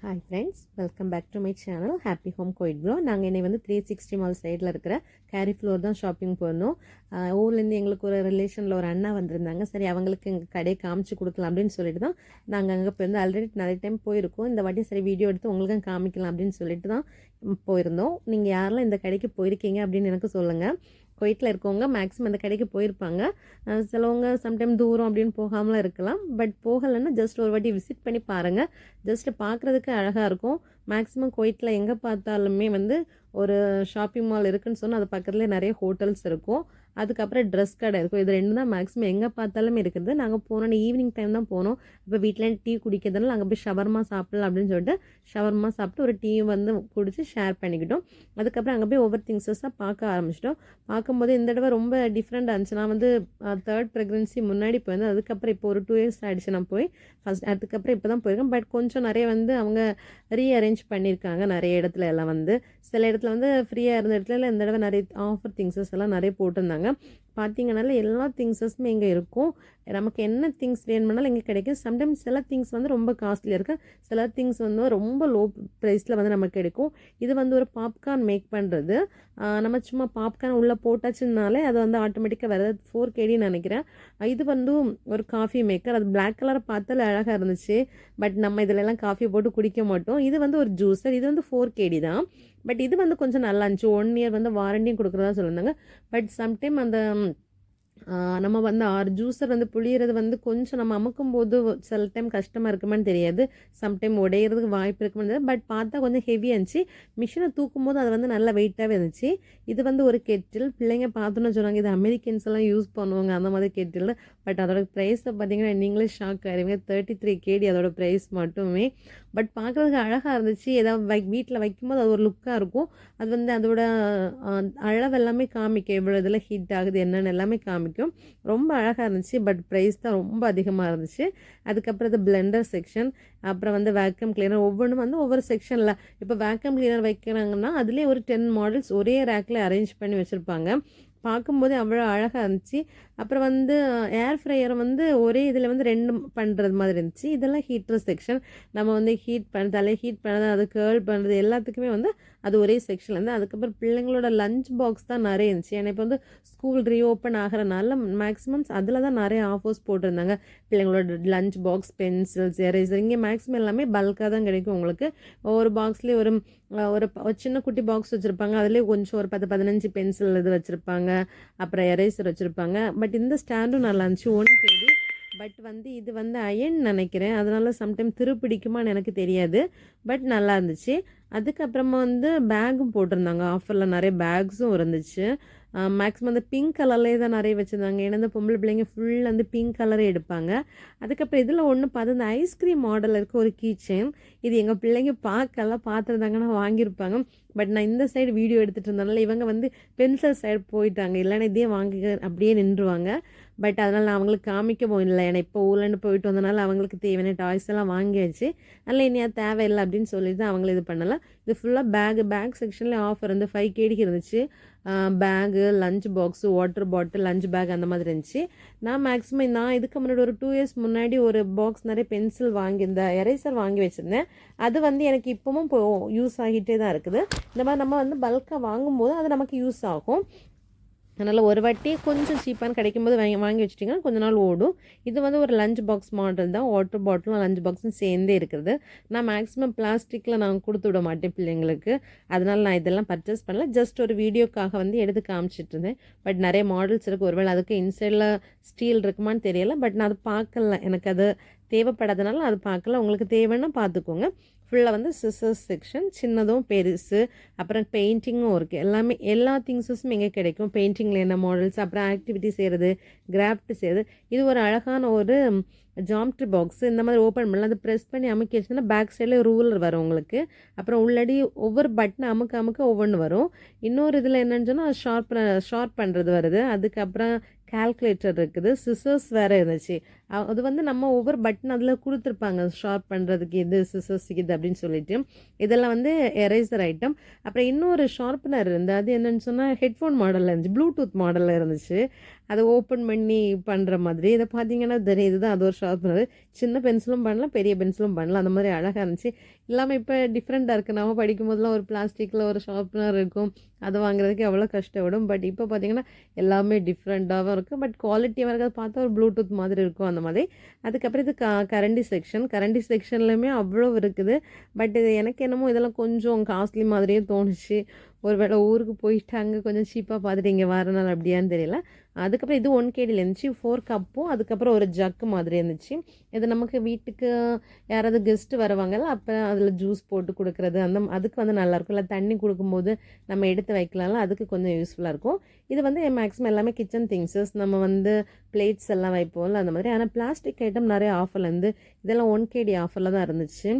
Hi friends, welcome back to my channel happy home கோயிட் ப்ளோ. நாங்கள் என்னை வந்து 360 மால் சைடில் இருக்கிற கேரி ஃப்ளோர் தான் ஷாப்பிங் போயிருந்தோம். ஊர்லேருந்து எங்களுக்கு ஒரு ரிலேஷனில் ஒரு அண்ணா வந்திருந்தாங்க. சரி, அவங்களுக்கு எங்கள் கடையை காமிச்சு கொடுக்கலாம் அப்படின்னு சொல்லிட்டு தான் நாங்கள் அங்கே போயிருந்தோம். ஆல்ரெடி நிறைய டைம் போயிருக்கோம். இந்த வாட்டி சரி வீடியோ எடுத்து உங்களுக்கும் காமிக்கலாம் அப்படின்னு சொல்லிட்டு தான் போயிருந்தோம். நீங்கள் யாரெல்லாம் இந்த கடைக்கு போயிருக்கீங்க அப்படின்னு எனக்கு சொல்லுங்கள். குவைத்தில் இருக்கவங்க மேக்ஸிமம் அந்த கடைக்கு போயிருப்பாங்க. சிலவங்க சம்டைம் தூரம் அப்படின்னு போகாமலாம் இருக்கலாம். பட் போகலைன்னா ஜஸ்ட் ஒரு வாட்டி விசிட் பண்ணி பாருங்கள். ஜஸ்ட்டு பார்க்குறதுக்கு அழகாக இருக்கும். மேக்ஸிமம் குவைத்தில் எங்கே பார்த்தாலுமே வந்து ஒரு ஷாப்பிங் மால் இருக்குன்னு சொன்னால் அது பக்கத்துலேயே நிறைய ஹோட்டல்ஸ் இருக்கும். அதுக்கப்புறம் ட்ரெஸ் கடை இருக்கும். இது ரெண்டு தான் மேக்ஸிமம் எங்கே பார்த்தாலுமே இருக்குது. நாங்கள் போனோன்னு ஈவினிங் டைம் தான் போனோம். இப்போ வீட்டில் டீ குடிக்கிறதுனால அங்கே போய் ஷவர்மா சாப்பிடலாம் அப்படின்னு சொல்லிட்டு ஷவர்மா சாப்பிட்டு ஒரு டீ வந்து குடிச்சு ஷேர் பண்ணிக்கிட்டோம். அதுக்கப்புறம் அங்கே போய் ஒவ்வொரு திங்ஸஸாக பார்க்க ஆரம்பிச்சிட்டோம். பார்க்கும்போது இந்த தடவை ரொம்ப டிஃப்ரெண்டாக இருந்துச்சு. நான் வந்து தேர்ட் ப்ரெக்னென்சி முன்னாடி போயிருந்தேன். அதுக்கப்புறம் இப்போ ஒரு 2 இயர்ஸ் ஆகிடுச்சு நான் போய். அதுக்கப்புறம் இப்போ தான் போயிருக்கேன். பட் கொஞ்சம் நிறைய வந்து அவங்க ரீஅரேஞ்ச் பண்ணியிருக்காங்க நிறைய இடத்துல எல்லாம். வந்து சில இடத்துல வந்து ஃப்ரீயாக இருந்த இடத்துல இந்த தடவை நிறைய ஆஃபர் திங்ஸஸ் எல்லாம் நிறைய போட்டிருந்தாங்க. பார்த்தீங்கனால எல்லா திங்ஸஸுமே இங்கே இருக்கும். நமக்கு என்ன திங்ஸ் வேணும்னாலும் இங்கே கிடைக்கும். சம்டைம்ஸ் சில திங்ஸ் வந்து ரொம்ப காஸ்ட்லியாக இருக்குது, சில திங்ஸ் வந்து ரொம்ப லோ ப்ரைஸில் வந்து நமக்கு கிடைக்கும். இது வந்து ஒரு பாப்கார்ன் மேக் பண்ணுறது. நம்ம சும்மா பாப்கார்ன் உள்ளே போட்டாச்சுனாலே அது வந்து ஆட்டோமேட்டிக்காக வருது. 4 kg நினைக்கிறேன். இது வந்து ஒரு காஃபி மேக்கர். அது பிளாக் கலரை பார்த்தாலே அழகாக இருந்துச்சு. பட் நம்ம இதிலெல்லாம் காஃபி போட்டு குடிக்க மாட்டோம். இது வந்து ஒரு ஜூஸர். இது வந்து 4 kg தான். பட் இது வந்து கொஞ்சம் நல்லா இருந்துச்சு. 1 year வந்து வாரண்டியும் கொடுக்குறதா சொல்லியிருந்தாங்க. பட் சம்டைம் அந்த நம்ம வந்து 6 ஜூஸர் வந்து புளியறது வந்து கொஞ்சம் நம்ம அமுக்கும் போது சில டைம் கஷ்டமாக இருக்குமான்னு தெரியாது. சம்டைம் உடையிறதுக்கு வாய்ப்பு இருக்குமான்னு தெரியாது. பட் பார்த்தா கொஞ்சம் ஹெவியாக இருந்துச்சு. மிஷினை தூக்கும் போது அது வந்து நல்லா வெயிட்டாகவே இருந்துச்சு. இது வந்து ஒரு கெட்டில். பிள்ளைங்க பார்த்தோன்னு சொன்னாங்க இது அமெரிக்கன்ஸ் எல்லாம் யூஸ் பண்ணுவாங்க அந்த மாதிரி கெட்டில். பட் அதோட ப்ரைஸை பார்த்தீங்கன்னா நீங்களே ஷாக் ஆகிடுவீங்க. 33 kg அதோட ப்ரைஸ் மட்டுமே. பட் பார்க்குறதுக்கு அழகாக இருந்துச்சு. ஏதாவது வீட்டில் வைக்கும்போது அது ஒரு லுக்காக இருக்கும். அது வந்து அதோட அளவு எல்லாமே காமிக்கும். எவ்வளோ இதில் ஹீட் ஆகுது என்னென்னு எல்லாமே காமிக்கும். ரொம்ப அழகாக இருந்துச்சு. பட் ப்ரைஸ் தான் ரொம்ப அதிகமாக இருந்துச்சு. அதுக்கப்புறம் இது பிளெண்டர் செக்ஷன். அப்புறம் வந்து வேக்யூம் கிளீனர். ஒவ்வொன்றும் வந்து ஒவ்வொரு செக்ஷனில் இப்போ வேக்யூம் கிளீனர் வைக்கிறாங்கன்னா அதுலேயே ஒரு 10 மாடல்ஸ் ஒரே ரேக்கில் அரேஞ்ச் பண்ணி வச்சுருப்பாங்க. பார்க்கும்போதே அவ்வளோ அழகாக இருந்துச்சு. அப்புறம் வந்து ஏர் ஃப்ரையர் வந்து ஒரே இதில் வந்து 2 பண்ணுறது மாதிரி இருந்துச்சு. இதெல்லாம் ஹீட்டர் செக்ஷன். நம்ம வந்து ஹீட் பண்ணுறதாலே ஹீட் பண்ணுறது, அது கேர்ள் பண்ணுறது எல்லாத்துக்குமே வந்து அது ஒரே செக்ஷனில் இருந்து. அதுக்கப்புறம் பிள்ளைங்களோட லஞ்ச் பாக்ஸ் தான் நிறைய இருந்துச்சு. ஏன்னா இப்போ வந்து ஸ்கூல் ரீஓப்பன் ஆகிறனால மேக்ஸிமம் அதில் தான் நிறைய ஆஃபர்ஸ் போட்டிருந்தாங்க. பிள்ளைங்களோட லஞ்ச் பாக்ஸ், பென்சில்ஸ், எரேசர் இங்கே மேக்ஸிமம் எல்லாமே பல்காக தான் கிடைக்கும் உங்களுக்கு. ஒவ்வொரு பாக்ஸ்லேயே ஒரு சின்ன குட்டி பாக்ஸ் வச்சுருப்பாங்க. அதுலேயே கொஞ்சம் ஒரு 10-15 பென்சில் இது வச்சுருப்பாங்க. அப்புறம் எரேசர் வச்சுருப்பாங்க. பட் இந்த ஸ்டாண்டும் நல்லா இருந்துச்சு. 1 kg. பட் வந்து இது வந்து அயன் நினைக்கிறேன். அதனால சம்டைம் திருப்பிடிக்குமான்னு எனக்கு தெரியாது. பட் நல்லா இருந்துச்சு. அதுக்கப்புறமா வந்து பேகும் போட்டிருந்தாங்க. ஆஃபரில் நிறைய பேக்ஸும் இருந்துச்சு. மேக்ஸிமம் அந்த பிங்க் கலர்லேயே தான் நிறைய வச்சுருந்தாங்க. ஏன்னா இந்த பொம்பளை பிள்ளைங்க ஃபுல் வந்து பிங்க் கலரே எடுப்பாங்க. அதுக்கப்புறம் இதில் ஒன்று பார்த்து இந்த ஐஸ்கிரீம் மாடல் இருக்க ஒரு கீ செயின். இது எங்கள் பிள்ளைங்க பார்த்துருந்தாங்கன்னா வாங்கியிருப்பாங்க. பட் நான் இந்த சைடு வீடியோ எடுத்துகிட்டு இருந்தனால இவங்க வந்து பென்சில் சைடு போயிட்டாங்க. இல்லைன்னா இதே வாங்கி அப்படியே நின்றுவாங்க. பட் அதனால் நான் அவங்களுக்கு காமிக்கவும் இல்லை. ஏன்னா இப்போ ஊர்லேருந்து போயிட்டு வந்தனால அவங்களுக்கு தேவையான டாய்ஸ் எல்லாம் வாங்கியாச்சு. அதனால் இனியா தேவையில்லை அப்படின்னு சொல்லிட்டு தான் அவங்கள இது பண்ணலாம். இது ஃபுல்லாக பேக் செக்ஷன்லேயே ஆஃபர் வந்து 5 kg இருந்துச்சு. Bag, lunch box, water bottle, lunch bag அந்த மாதிரி இருந்துச்சு. நான் இதுக்கு முன்னாடி ஒரு 2 years முன்னாடி ஒரு பாக்ஸ் நிறைய பென்சில் வாங்கியிருந்தேன், எரேசர் வாங்கி வச்சுருந்தேன். அது வந்து எனக்கு இப்போவும் யூஸ் ஆகிட்டே தான் இருக்குது. இந்த மாதிரி நம்ம வந்து பல்காக வாங்கும்போது அது நமக்கு யூஸ் ஆகும். அதனால் ஒரு வாட்டி கொஞ்சம் சீப்பான கிடைக்கும்போது வாங்கி வச்சிட்டிங்கன்னா கொஞ்ச நாள் ஓடும். இது வந்து ஒரு லஞ்ச் பாக்ஸ் மாடல் தான். வாட்டர் பாட்டிலும் லஞ்ச் பாக்ஸும் சேர்ந்தே இருக்கிறது. நான் மேக்ஸிமம் பிளாஸ்டிக்கில் நான் கொடுத்து விட மாட்டேன் பிள்ளைங்களுக்கு. அதனால் நான் இதெல்லாம் பர்ச்சேஸ் பண்ணல. ஜஸ்ட் ஒரு வீடியோக்காக வந்து எடுத்து காமிச்சிட்டு இருந்தேன். பட் நிறைய மாடல்ஸ் இருக்குது. ஒருவேளை அதுக்கு இன்சைடில் ஸ்டீல் இருக்குமான்னு தெரியலை. பட் நான் அது பார்க்கல. எனக்கு அது தேவைப்படாதனால அது பார்க்கல. உங்களுக்கு தேவைன்னா பார்த்துக்கோங்க. ஃபுல்லாக வந்து சிசர்ஸ் செக்ஷன். சின்னதும் பெருசு. அப்புறம் பெயிண்டிங்கும் இருக்குது. எல்லா திங்ஸஸும் எங்கே கிடைக்கும். பெயிண்டிங்கில் என்ன மாடல்ஸ், அப்புறம் ஆக்டிவிட்டி செய்கிறது, கிராஃப்ட் செய்கிறது. இது ஒரு அழகான ஒரு ஜாமெட்ரி பாக்ஸ். இந்த மாதிரி ஓப்பன் பண்ணலாம். அது ப்ரெஸ் பண்ணி அமுக்கி வச்சுன்னா பேக் சைடில் ரூலர் வரும் உங்களுக்கு. அப்புறம் உள்ளடி ஒவ்வொரு பட்டனை அமுக்க ஒவ்வொன்று வரும். இன்னொரு இதில் என்னன்னு சொன்னால் ஷார்ப் பண்ணுறது வருது. அதுக்கப்புறம் கால்குலேட்டர் இருக்குது, சிசர்ஸ் வேறு இருந்துச்சு. அது வந்து நம்ம ஒவ்வொரு பட்டன் அதில் கொடுத்துருப்பாங்க, ஷார்ப் பண்ணுறதுக்கு இது, சிசர்ஸுக்கு இது அப்படின்னு சொல்லிட்டு. இதெல்லாம் வந்து எரேசர் ஐட்டம். அப்புறம் இன்னொரு ஷார்ப்னர் இருந்து, அது என்னென்னு சொன்னால் ஹெட்ஃபோன் மாடலில் இருந்துச்சு, ப்ளூடூத் மாடலில் இருந்துச்சு. அதை ஓப்பன் பண்ணி பண்ணுற மாதிரி. இதை பார்த்தீங்கன்னா தெரியுது தான், அது ஒரு ஷார்ப்னர். சின்ன பென்சிலும் பண்ணலாம், பெரிய பென்சிலும் பண்ணலாம், அந்த மாதிரி அழகாக இருந்துச்சு. இல்லாமல் இப்போ டிஃப்ரெண்ட்டாக இருக்குது. நம்ம படிக்கும் போதெல்லாம் ஒரு பிளாஸ்டிக்கில் ஒரு ஷார்ப்னர் இருக்கும், அதை வாங்குறதுக்கு எவ்வளோ கஷ்டப்படும். பட் இப்போ பார்த்தீங்கன்னா எல்லாமே டிஃப்ரெண்ட்டாகவும் இருக்குது, பட் குவாலிட்டியாக இருக்கிறத பார்த்தா ஒரு ப்ளூடூத் மாதிரி இருக்கும் அந்த மாதிரி. அதுக்கப்புறம் இது கரண்டி செக்ஷன். கரண்டி செக்ஷன்லையுமே அவ்வளோ இருக்குது. பட் இது எனக்கு என்னமோ இதெல்லாம் கொஞ்சம் காஸ்ட்லி மாதிரியே தோணுச்சு. ஒரு வேளை ஊருக்கு போயிட்டு அங்கே கொஞ்சம் சீப்பாக பார்த்துட்டு இங்கே வரனால அப்படியான்னு தெரியல. அதுக்கப்புறம் இது 1 KDயில் இருந்துச்சு. 4 கப்பும் அதுக்கப்புறம் ஒரு ஜக்கு மாதிரி இருந்துச்சு. இது நமக்கு வீட்டுக்கு யாராவது கெஸ்ட்டு வருவாங்கல்ல, அப்போ அதில் ஜூஸ் போட்டு கொடுக்குறது, அதுக்கு வந்து நல்லாயிருக்கும். இல்லை தண்ணி கொடுக்கும்போது நம்ம எடுத்து வைக்கலாம்ல, அதுக்கு கொஞ்சம் யூஸ்ஃபுல்லாக இருக்கும். இது வந்து மேக்ஸிமம் எல்லாமே கிச்சன் திங்ஸஸ், நம்ம வந்து பிளேட்ஸ் எல்லாம் வைப்போம்ல அந்த மாதிரி. ஆனால் பிளாஸ்டிக் ஐட்டம் நிறைய ஆஃபர்லேருந்து இதெல்லாம் 1 KD ஆஃபரில் தான் இருந்துச்சு.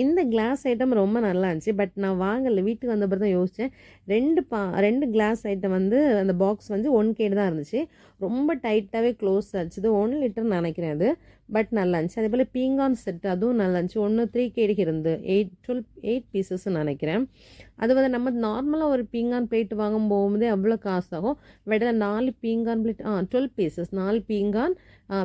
இந்த கிளாஸ் ஐட்டம் ரொம்ப நல்லா இருந்துச்சு. பட் நான் வாங்கலை, வீட்டுக்கு வந்தப்பறம் தான் யோசித்தேன். 2 கிளாஸ் ஐட்டம் வந்து அந்த பாக்ஸ் வந்து 1 KD தான் இருந்துச்சு. ரொம்ப டைட்டாகவே க்ளோஸ் ஆச்சு. இது 1 லிட்டர் நினைக்கிறேன் அது. பட் நல்லா இருந்துச்சு. அதே போல் பீங்கான் செட், அதுவும் நல்லா இருந்துச்சு. 3 KDக்கு இருந்து 8 பீசஸ்ன்னு நினைக்கிறேன். அது வந்து நம்ம நார்மலாக ஒரு பீங்கான் பிளேட் வாங்கும் போகும்போதே அவ்வளோ காசு ஆகும். விட 4 பீங்கான் பிளேட் 12 பீசஸ், 4 பீங்கான்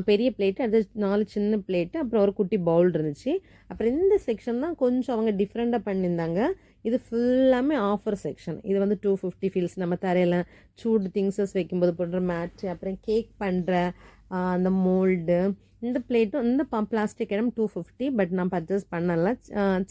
பெரிய பிளேட்டு, அது 4 சின்ன பிளேட்டு, அப்புறம் ஒரு குட்டி பவுல் இருந்துச்சு. அப்புறம் இந்த செக்ஷன் தான் கொஞ்சம் அவங்க டிஃப்ரெண்ட்டாக பண்ணியிருந்தாங்க. இது ஃபுல்லாமே ஆஃபர் செக்ஷன். இது வந்து 250 ஃபீல்ஸ், நம்ம தரையில் சூடு திங்ஸஸ் வைக்கும்போது போடுற மேட்ச்சு, அப்புறம் கேக் பண்ணுற அந்த மோல்டு. இந்த பிளேட்டும் இந்த பிளாஸ்டிக் ஐட்டம் 250. பட் நான் பர்ச்சேஸ் பண்ணலை,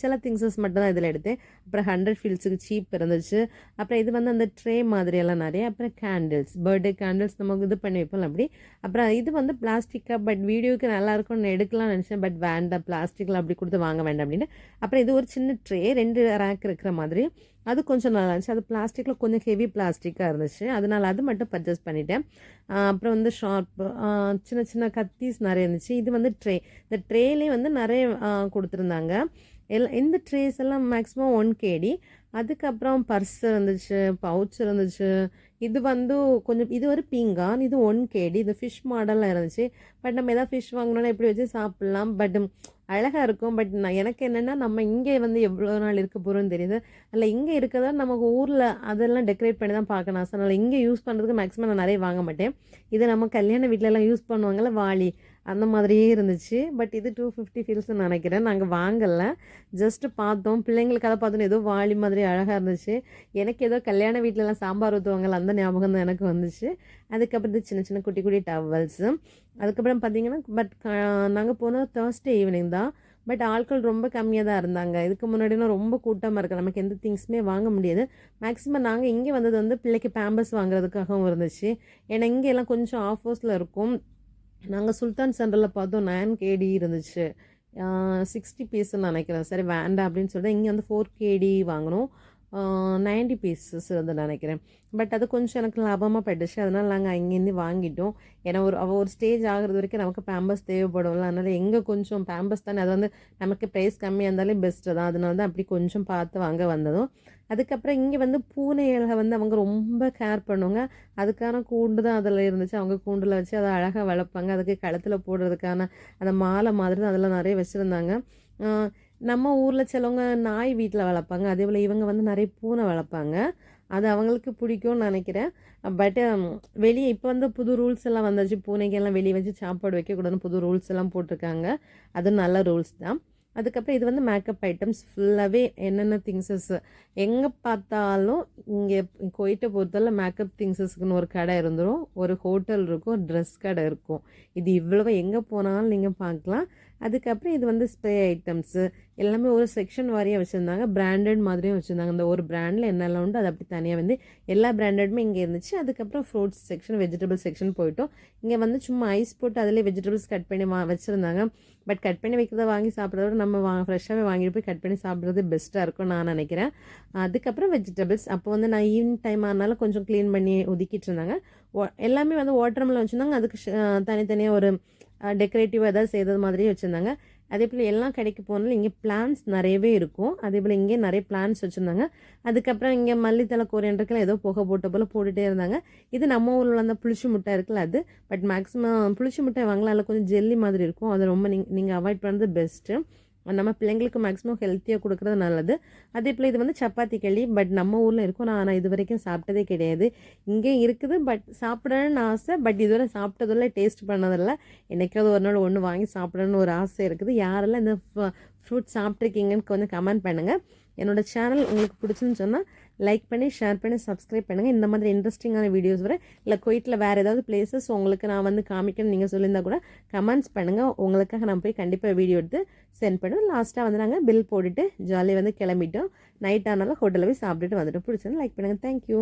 சில திங்ஸஸ் மட்டும் தான் இதில் எடுத்தேன். அப்புறம் 100 ஃபீல்ஸுக்கு சீப் இருந்துச்சு. அப்புறம் இது வந்து அந்த ட்ரே மாதிரியெல்லாம் நிறைய. அப்புறம் கேண்டில்ஸ், பர்த்டே கேண்டில்ஸ் நமக்கு இது பண்ணி வைப்போம் அப்படி. அப்புறம் இது வந்து பிளாஸ்டிக்காக, பட் வீடியோவுக்கு நல்லாயிருக்கும்னு எடுக்கலாம்னு நினச்சேன். பட் வேண்டாம், பிளாஸ்டிக்கில் அப்படி கொடுத்து வாங்க வேண்டாம் அப்படின்னு. அப்புறம் இது ஒரு சின்ன ட்ரே, 2 ரேக் இருக்கிற மாதிரி. அது கொஞ்சம் நல்லா இருந்துச்சு. அது பிளாஸ்டிக்கில் கொஞ்சம் ஹெவி பிளாஸ்டிக்காக இருந்துச்சு, அதனால் அது மட்டும் பர்ச்சேஸ் பண்ணிட்டேன். அப்புறம் வந்து ஷார்ப்பு, சின்ன சின்ன கத்தீஸ் நிறைய இருந்துச்சு. இது வந்து ட்ரே, இந்த ட்ரேலேயே வந்து நிறைய கொடுத்துருந்தாங்க. இந்த ட்ரேஸ் எல்லாம் மேக்ஸிமம் 1 KD. அதுக்கப்புறம் பர்ஸ் இருந்துச்சு, பவுச் இருந்துச்சு. இது வந்து கொஞ்சம், இது ஒரு பீங்கான், இது 1 KD. இது ஃபிஷ் மாடலில் இருந்துச்சு. பட் நம்ம எதாவது ஃபிஷ் வாங்கினோன்னா எப்படி வச்சு சாப்பிட்லாம், பட் அழகாக இருக்கும். பட் எனக்கு என்னென்னா, நம்ம இங்கே வந்து எவ்வளோ நாள் இருக்க போகிறோன்னு தெரியுது. அதில் இங்கே இருக்கிறதா நமக்கு ஊரில் அதெல்லாம் டெக்கரேட் பண்ணி தான் பார்க்கணும் ஆசை. அதனால் இங்கே யூஸ் பண்ணுறதுக்கு மேக்ஸிமம் நான் நிறைய வாங்க மாட்டேன். இது நம்ம கல்யாண வீட்டிலலாம் யூஸ் பண்ணுவாங்கள்ல, வாளி, அந்த மாதிரியே இருந்துச்சு. பட் இது 250 ஃபீல்ஸ்ன்னு நினைக்கிறேன். நாங்கள் வாங்கலை, ஜஸ்ட்டு பார்த்தோம். பிள்ளைங்களுக்கு அதை பார்த்தோன்னே ஏதோ வாளி மாதிரி அழகாக இருந்துச்சு. எனக்கு ஏதோ கல்யாண வீட்டிலலாம் சாம்பார் ஊற்றுவாங்கள்ல, அந்த ஞாபகம் தான் எனக்கு வந்துச்சு. அதுக்கப்புறம் இது சின்ன சின்ன குட்டி குட்டி டவல்ஸு. அதுக்கப்புறம் பார்த்தீங்கன்னா, பட் நாங்கள் போனது Thursday ஈவினிங் தான். பட் ஆட்கள் ரொம்ப கம்மியாக தான் இருந்தாங்க. இதுக்கு முன்னாடினா ரொம்ப கூட்டமாக இருக்குது, நமக்கு எந்த திங்ஸுமே வாங்க முடியாது. மேக்ஸிமம் நாங்கள் இங்கே வந்தது வந்து பிள்ளைக்கு பேம்பர்ஸ் வாங்குறதுக்காகவும் இருந்துச்சு. ஏன்னா இங்கே எல்லாம் கொஞ்சம் ஆஃபர்ஸில் இருக்கும். நாங்கள் சுல்தான் சென்டரில் பார்த்தோம், 9 KD இருந்துச்சு, 60 பீஸ்ன்னு நினைக்கிறேன். சரி வேண்டாம் அப்படின்னு சொல்லிட்டு இங்கே வந்து 4 KD வாங்கினோம், 90 பீஸஸ் வந்து நினைக்கிறேன். பட் அது கொஞ்சம் எனக்கு லாபமாக போயிடுச்சு. அதனால் நாங்கள் அங்கேருந்து வாங்கிட்டோம். ஏன்னா ஒரு ஸ்டேஜ் ஆகிறது வரைக்கும் நமக்கு பேம்பர்ஸ் தேவைப்படும்ல. அதனால் எங்கே கொஞ்சம் பேம்பர்ஸ் தானே, அது வந்து நமக்கு ப்ரைஸ் கம்மியாக இருந்தாலே பெஸ்ட்டு தான். அதனால தான் அப்படி கொஞ்சம் பார்த்து வாங்க வந்ததும். அதுக்கப்புறம் இங்கே வந்து பூனைகளை வந்து அவங்க ரொம்ப கேர் பண்ணுவாங்க. அதுக்கான கூண்டு தான் அதில் இருந்துச்சு. அவங்க கூண்டில் வச்சு அதை அழகாக வளர்ப்பாங்க. அதுக்கு கழுத்தில் போடுறதுக்கான அந்த மாலை மாதிரி தான் அதெல்லாம் நிறைய வச்சுருந்தாங்க. நம்ம ஊரில் சிலவங்க நாய் வீட்டில் வளர்ப்பாங்க, அதே போல் இவங்க வந்து நிறைய பூனை வளர்ப்பாங்க. அது அவங்களுக்கு பிடிக்கும்னு நினைக்கிறேன். பட் வெளியே இப்போ வந்து புது ரூல்ஸ் எல்லாம் வந்துச்சு, பூனைக்கெல்லாம் வெளியே வச்சு சாப்பாடு வைக்கக்கூடாதுன்னு புது ரூல்ஸ் எல்லாம் போட்டிருக்காங்க. அது நல்ல ரூல்ஸ் தான். அதுக்கப்புறம் இது வந்து மேக்கப் ஐட்டம்ஸ் ஃபுல்லாகவே என்னென்ன திங்ஸஸ் எங்கே பார்த்தாலும் இங்கே கோயிட்டை பொறுத்தவரை மேக்கப் திங்ஸஸ்க்குன்னு ஒரு கடை இருந்துடும், ஒரு ஹோட்டல் இருக்கும், ட்ரெஸ் கடை இருக்கும். இது இவ்வளவு எங்கே போனாலும் நீங்கள் பார்க்கலாம். அதுக்கப்புறம் இது வந்து ஸ்ப்ரே ஐட்டம்ஸு எல்லாமே ஒரு செக்ஷன் வாரியாக வச்சுருந்தாங்க. பிராண்டட் மாதிரியும் வச்சுருந்தாங்க. இந்த ஒரு பிராண்டில் என்னெல்லாம் உண்டு அது அப்படி தனியாக வந்து எல்லா பிராண்டடுமே இங்கே இருந்துச்சு. அதுக்கப்புறம் ஃப்ரூட்ஸ் செக்ஷன், வெஜிடபிள் செக்ஷன் போயிட்டோம். இங்கே வந்து சும்மா ஐஸ் போட்டு அதிலே வெஜிடபிள்ஸ் கட் பண்ணி வச்சுருந்தாங்க. பட் கட் பண்ணி வைக்கிறத வாங்கி சாப்பிட்றத விட நம்ம ஃப்ரெஷ்ஷாகவே வாங்கிட்டு போய் கட் பண்ணி சாப்பிட்றது பெஸ்ட்டாக இருக்கும் நான் நினைக்கிறேன். அதுக்கப்புறம் வெஜிடபிள்ஸ் அப்போ வந்து நான் ஈவினிங் டைம் ஆனாலும் கொஞ்சம் க்ளீன் பண்ணி ஒதுக்கிட்டு இருந்தாங்க. எல்லாமே வந்து வாட்டர் மெலன் வச்சுருந்தாங்க. அதுக்கு தனித்தனியாக ஒரு டெக்கரேட்டிவாக ஏதாவது செய்கிறது மாதிரியே வச்சுருந்தாங்க. அதே போல் எல்லா கடைக்கு போனாலும் இங்கே பிளான்ஸ் நிறையவே இருக்கும். அதே போல் இங்கே நிறைய பிளான்ஸ் வச்சுருந்தாங்க. அதுக்கப்புறம் இங்கே மல்லித்தலை கொரியண்டருக்கெல்லாம் ஏதோ புகை போட்ட போல் போட்டுகிட்டே இருந்தாங்க. இது நம்ம ஊரில் அந்த புளிச்சி முட்டை இருக்குல்ல அது. பட் மேக்ஸிமம் புளிச்சி முட்டை வாங்கலாம், அதில் கொஞ்சம் ஜெல்லி மாதிரி இருக்கும். அதை ரொம்ப நீங்கள் அவாய்ட் பண்ணுறது பெஸ்ட்டு. நம்ம பிள்ளைங்களுக்கு மேக்ஸிமம் ஹெல்த்தியாக கொடுக்குறது நல்லது. அதே போல் இது வந்து சப்பாத்தி களி. பட் நம்ம ஊரில் இருக்கும், நான் இது வரைக்கும் சாப்பிட்டதே கிடையாது. இங்கே இருக்குது பட் சாப்பிடணும்னு ஆசை. பட் இதுவரை சாப்பிட்டதில்ல, டேஸ்ட் பண்ணதில்லை. என்றைக்காவது ஒரு நாள் ஒன்று வாங்கி சாப்பிடணும்னு ஒரு ஆசை இருக்குது. யாரெல்லாம் இந்த ஃப்ரூட் சாப்பிட்ருக்கீங்கன்னு கொஞ்சம் கமெண்ட் பண்ணுங்கள். என்னோடய சேனல் உங்களுக்கு பிடிச்சுன்னு சொன்னால் லைக் பண்ணி, ஷேர் பண்ணி, சப்ஸ்கிரைப் பண்ணுங்கள். இந்த மாதிரி இன்ட்ரெஸ்டிங்கான வீடியோஸ் வர இல்லை குவைத்தில் வேறு ஏதாவது பிளேசஸ் உங்களுக்கு நான் வந்து காமிக்கணும்னு நீங்கள் சொல்லியிருந்தால் கூட கமெண்ட்ஸ் பண்ணுங்கள். உங்களுக்காக நான் போய் கண்டிப்பாக வீடியோ எடுத்து சென்ட் பண்ணுவேன். லாஸ்ட்டாக வந்து நாங்கள் பில் போட்டுட்டு ஜாலியாக வந்து கிளம்பிட்டோம். நைட் ஆனாலும் ஹோட்டலில் போய் சாப்பிட்டுட்டு வந்துட்டோம். பிடிச்சது லைக் பண்ணுங்கள். தேங்க்யூ.